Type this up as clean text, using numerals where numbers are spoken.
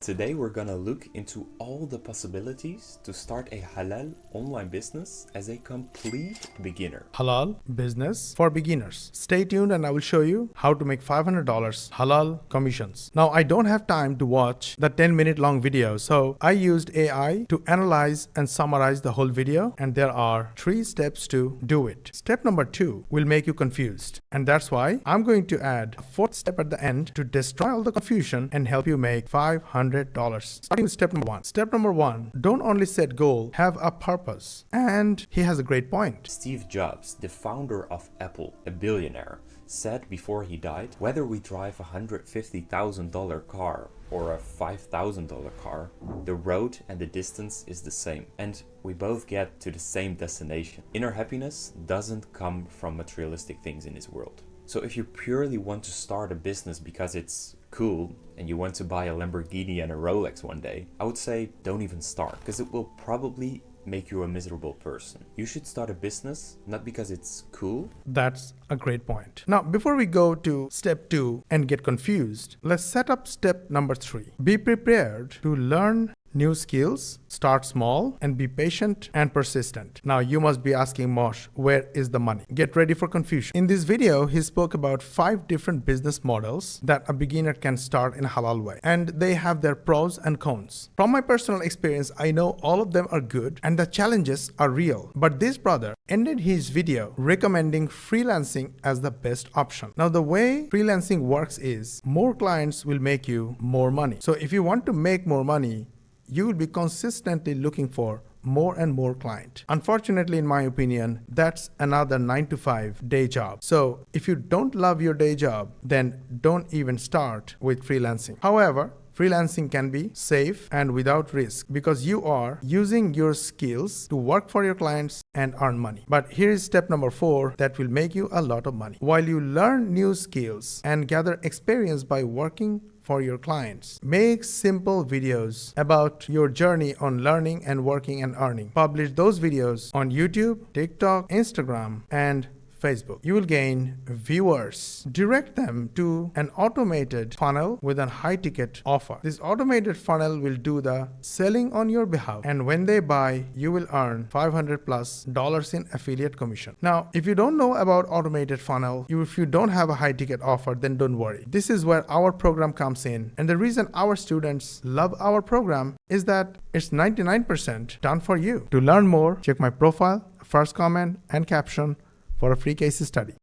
Today we're gonna look into all the possibilities to start a halal online business as a complete beginner. Halal business for beginners. Stay tuned and I will show you how to make $500 halal commissions. Now I don't have time to watch the 10-minute long video, so I used AI to analyze and summarize the whole video, and there are 3 steps to do it. Step number 2 will make you confused, and that's why I'm going to add a 4th step at the end to destroy all the confusion and help you make $500. Starting with step number 1. Step number 1, don't only set goal, have a purpose. And he has a great point. Steve Jobs, the founder of Apple, a billionaire, said before he died, whether we drive a $150,000 car or a $5,000 car, the road and the distance is the same, and we both get to the same destination. Inner happiness doesn't come from materialistic things in this world. So if you purely want to start a business because it's cool and you want to buy a Lamborghini and a Rolex one day, I would say don't even start, because it will probably make you a miserable person. You should start a business not because it's cool. That's a great point. Now, before we go to step 2 and get confused, let's set up step number 3. Be prepared to learn new skills, start small, and be patient and persistent. Now, you must be asking Mosh, where is the money? Get ready for confusion. In this video, he spoke about 5 different business models that a beginner can start in a halal way, and they have their pros and cons. From my personal experience, I know all of them are good and the challenges are real. But this brother ended his video recommending freelancing as the best option. Now, the way freelancing works is more clients will make you more money. So if you want to make more money, you will be consistently looking for more and more clients. Unfortunately, in my opinion, that's another 9-to-5 day job. So if you don't love your day job, then don't even start with freelancing. However, freelancing can be safe and without risk because you are using your skills to work for your clients and earn money. But here is step number 4 that will make you a lot of money. While you learn new skills and gather experience by working for your clients, make simple videos about your journey on learning and working and earning. Publish those videos on YouTube, TikTok, Instagram, and Facebook. You will gain viewers. Direct them to an automated funnel with a high ticket offer. This automated funnel will do the selling on your behalf, and when they buy, you will earn $500+ in affiliate commission. Now, if you don't know about automated funnel, if you don't have a high ticket offer, then don't worry. This is where our program comes in, and the reason our students love our program is that it's 99% done for you. To learn more, check my profile, first comment, and caption for a free case study.